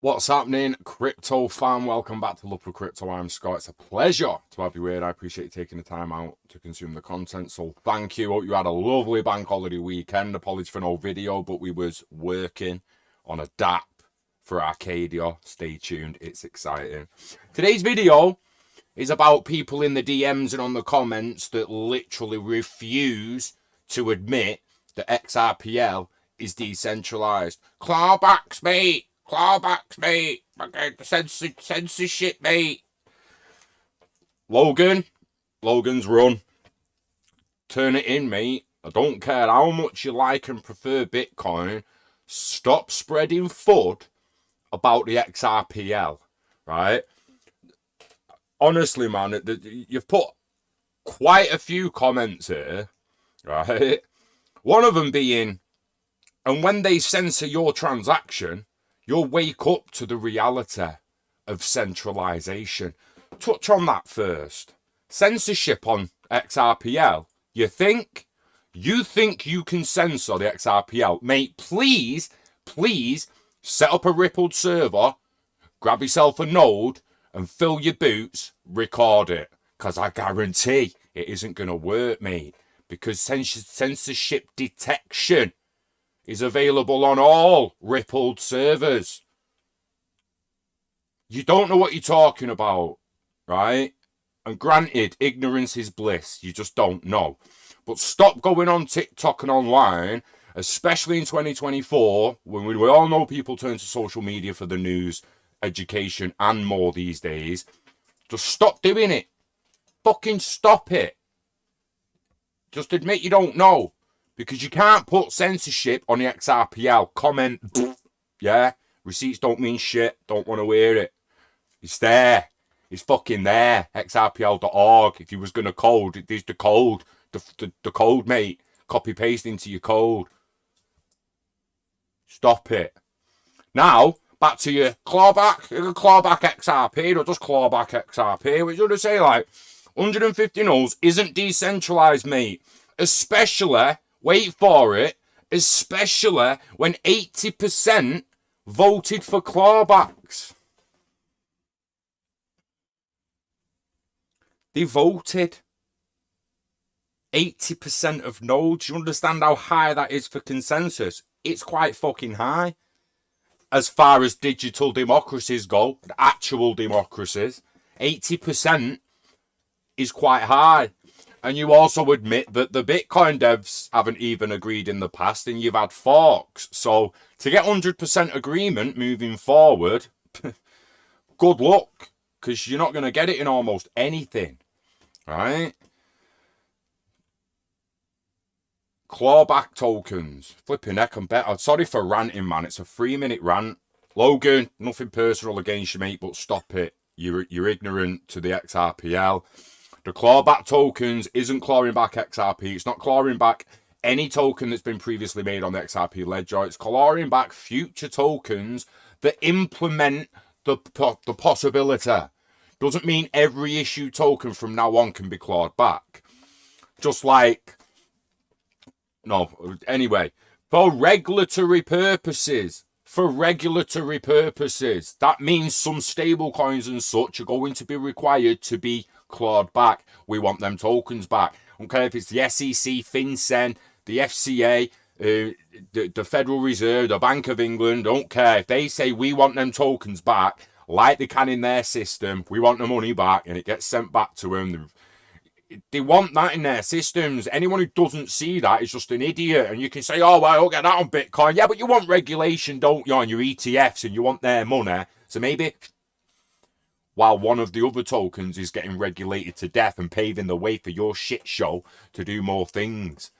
What's happening, crypto fan? Welcome back to Love for Crypto. I'm Scott. It's a pleasure to have you here. I appreciate you taking the time out to consume the content. So thank you. Hope you had a lovely bank holiday weekend. Apologies for no video, but we was working on a DApp for Arcadia. Stay tuned. It's exciting. Today's video is about people in the DMs and on the comments that literally refuse to admit that XRPL is decentralized. Clawbacks, mate. Clawbacks, mate. Censorship, mate. Logan's run. Turn it in, mate. I don't care how much you like and prefer Bitcoin. Stop spreading FUD about the XRPL, right? Honestly, man, you've put quite a few comments here, right? One of them being, and when they censor your transaction, you'll wake up to the reality of centralization. Touch on that first. Censorship on XRPL. You think you can censor the XRPL? Mate, please set up a rippled server, grab yourself a node, and fill your boots, record it. Because I guarantee it isn't going to work, mate. Because censorship detection is available on all rippled servers. You don't know what you're talking about, right? And granted, ignorance is bliss. You just don't know. But stop going on TikTok and online, especially in 2024, when we all know people turn to social media for the news, education, and more these days. Just stop doing it. Fucking stop it. Just admit you don't know. Because you can't put censorship on the XRPL. Comment, yeah? Receipts don't mean shit. Don't want to hear it. It's there. It's fucking there. XRPL.org. If you was going to code, there's the code. The code, mate. Copy paste into your code. Stop it. Now, back to your clawback. You can clawback XRP or just clawback XRP. Which you want to say, like, 150 nulls isn't decentralized, mate. Especially, wait for it, especially when 80% voted for clawbacks. They voted. 80% of nodes. You understand how high that is for consensus? It's quite fucking high. As far as digital democracies go, actual democracies, 80% is quite high. And you also admit that the Bitcoin devs haven't even agreed in the past, and you've had forks. So to get 100% agreement moving forward, good luck, because you're not going to get it in almost anything, right? Clawback tokens. Flipping heck and better. Sorry for ranting, man. It's a 3-minute rant. Logan, nothing personal against you, mate, but stop it. You're ignorant to the XRPL. The clawback tokens isn't clawing back XRP. It's not clawing back any token that's been previously made on the XRP Ledger. It's clawing back future tokens that implement the possibility. Doesn't mean every issue token from now on can be clawed back. Just like, no, anyway, for regulatory purposes. That means some stable coins and such are going to be required to be clawed back. We want them tokens back. Okay, if it's the SEC, FinCEN, the FCA, the Federal Reserve, the Bank of England, don't care. If they say we want them tokens back, like they can in their system, we want the money back, and it gets sent back to them. They want that in their systems. Anyone who doesn't see that is just an idiot. And you can say, oh, well, I'll get that on Bitcoin. Yeah, but you want regulation, don't you, on your ETFs, and you want their money. So maybe while one of the other tokens is getting regulated to death and paving the way for your shit show to do more things.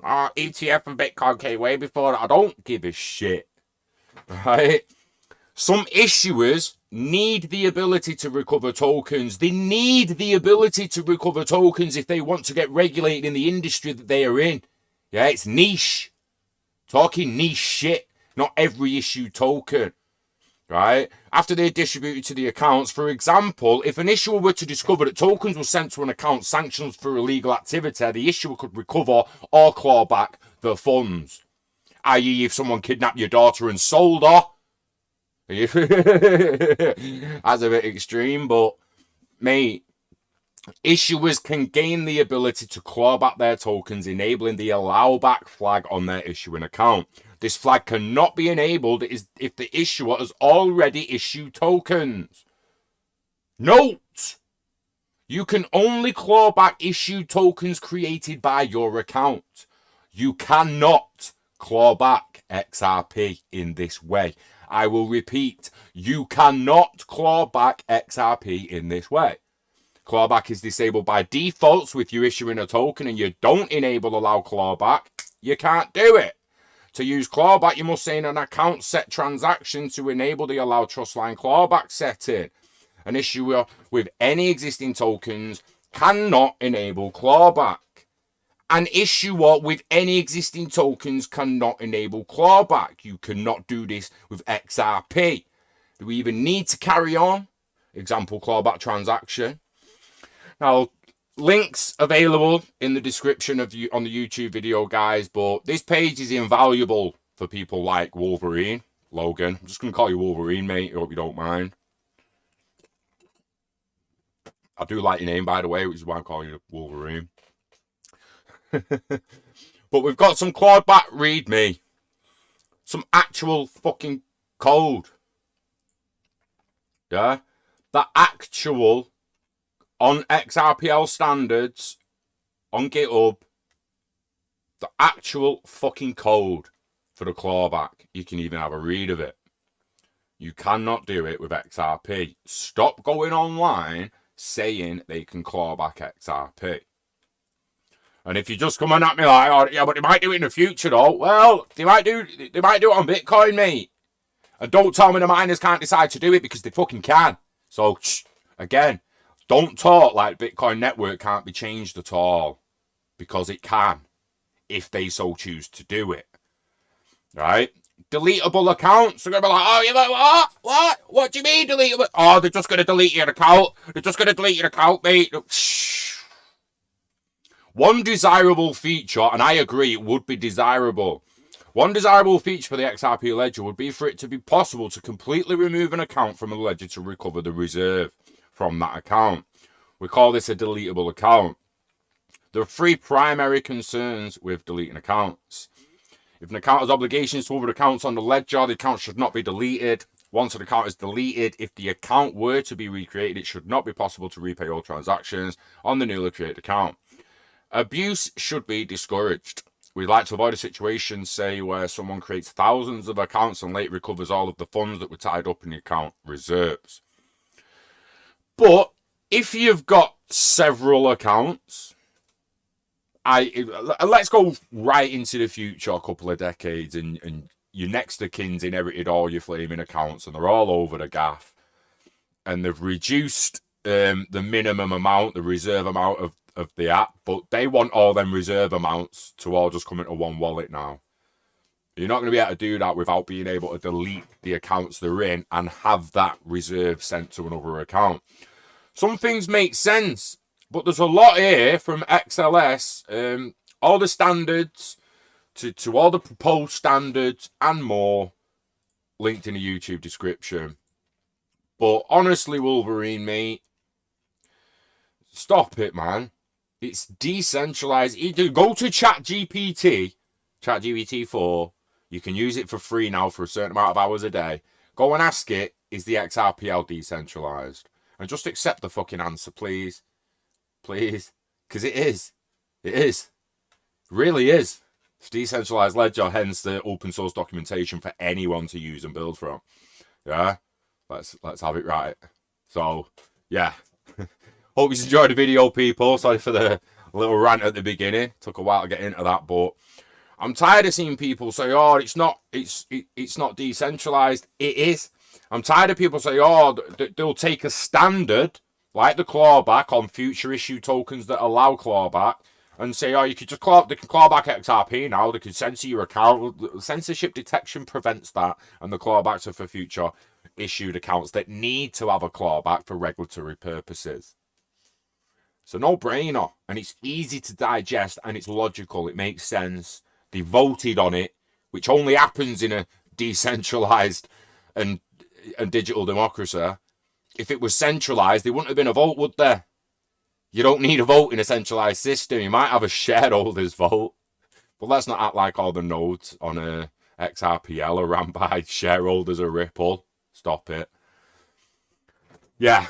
ETF and Bitcoin came way before that. I don't give a shit. Right? Some issuers need the ability to recover tokens. They need the ability to recover tokens if they want to get regulated in the industry that they are in. Yeah, it's niche. Talking niche shit. Not every issue token. Right? After they're distributed to the accounts, for example, if an issuer were to discover that tokens were sent to an account sanctioned for illegal activity, the issuer could recover or claw back the funds. I.e., if someone kidnapped your daughter and sold her, That's a bit extreme, but mate, issuers can gain the ability to claw back their tokens, enabling the allow back flag on their issuing account. This flag cannot be enabled if the issuer has already issued tokens. Note: you can only claw back issued tokens created by your account. You cannot claw back XRP in this way. I will repeat, you cannot claw back XRP in this way. Clawback is disabled by default, so if you're issuing a token and you don't enable allow clawback, you can't do it. To use clawback, you must say in an account set transaction to enable the allow trustline clawback setting. An issuer with any existing tokens cannot enable clawback. An issuer with any existing tokens cannot enable clawback. You cannot do this with XRP. Do we even need to carry on? Example clawback transaction. Now, links available in the description of on the YouTube video, guys, but this page is invaluable for people like Wolverine. Logan, I'm just going to call you Wolverine, mate. I hope you don't mind. I do like your name, by the way, which is why I'm calling you Wolverine. But we've got some clawback readme. Some actual fucking code. Yeah? The actual, on XRPL Standards, on GitHub, the actual fucking code for the clawback. You can even have a read of it. You cannot do it with XRP. Stop going online saying they can claw back XRP. And if you're just coming at me like, oh yeah, but they might do it in the future though. Well, they might do it on Bitcoin, mate. And don't tell me the miners can't decide to do it, because they fucking can. So again, don't talk like Bitcoin network can't be changed at all, because it can, if they so choose to do it. Right? Deletable accounts. They're going to be like, oh, you're like, what? What do you mean deletable? Oh, they're just going to delete your account. They're just going to delete your account, mate. One desirable feature, and I agree, it would be desirable. One desirable feature for the XRP Ledger would be for it to be possible to completely remove an account from a ledger to recover the reserve from that account. We call this a deletable account. There are three primary concerns with deleting accounts. If an account has obligations to other accounts on the ledger, the account should not be deleted. Once an account is deleted, if the account were to be recreated, it should not be possible to repay all transactions on the newly created account. Abuse should be discouraged. We'd like to avoid a situation, say, where someone creates thousands of accounts and later recovers all of the funds that were tied up in the account reserves. But if you've got several accounts, let's go right into the future, a couple of decades, and your next of kin's inherited all your flaming accounts, and they're all over the gaff, and they've reduced the minimum amount, the reserve amount of the app, but they want all them reserve amounts to all just come into one wallet now. You're not going to be able to do that without being able to delete the accounts they're in and have that reserve sent to another account. Some things make sense, but there's a lot here from XLS, all the standards to all the proposed standards and more, linked in the YouTube description. But honestly, Wolverine, mate, stop it, man. It's decentralized. Either go to ChatGPT 4. You can use it for free now for a certain amount of hours a day. Go and ask it, is the XRPL decentralized? And just accept the fucking answer, please. Please. Because it is. It is. It really is. It's decentralized ledger, hence the open source documentation for anyone to use and build from. Yeah? Let's have it right. So, yeah. Hope you enjoyed the video, people. Sorry for the little rant at the beginning. Took a while to get into that, but I'm tired of seeing people say, "Oh, it's not decentralized." It is. I'm tired of people say, "Oh, they'll take a standard like the clawback on future issue tokens that allow clawback and say, oh, you could just they can claw back XRP now. They can censor your account. Censorship detection prevents that, and the clawbacks are for future issued accounts that need to have a clawback for regulatory purposes." It's a no-brainer, and it's easy to digest, and it's logical. It makes sense. They voted on it, which only happens in a decentralized and and digital democracy. If it was centralised, there wouldn't have been a vote, would there? You don't need a vote in a centralised system. You might have a shareholders vote. But let's not act like all the nodes on a XRPL are ran by shareholders of Ripple. Stop it. Yeah.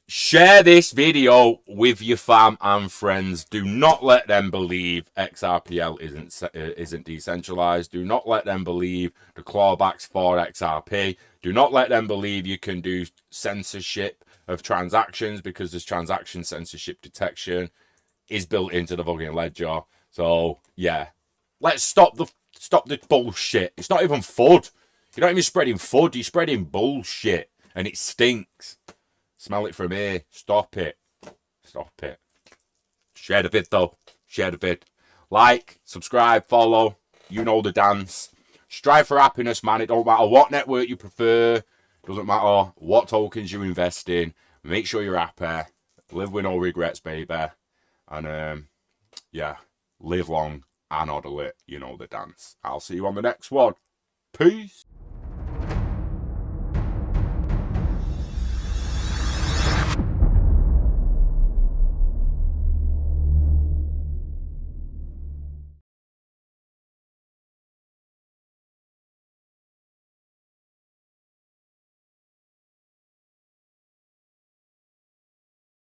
Share this video with your fam and friends. Do not let them believe XRPL isn't decentralized. Do not let them believe the clawbacks for XRP. Do not let them believe you can do censorship of transactions, because this transaction censorship detection is built into the fucking ledger. So yeah, let's stop the bullshit. It's not even FUD. You're not even spreading FUD. You're spreading bullshit, and it stinks. Smell it from here. Stop it. Stop it. Share the vid though. Share the vid. Like, subscribe, follow. You know the dance. Strive for happiness, man. It don't matter what network you prefer. Doesn't matter what tokens you invest in. Make sure you're happy. Live with no regrets, baby. And yeah, live long and orderly. You know the dance. I'll see you on the next one. Peace.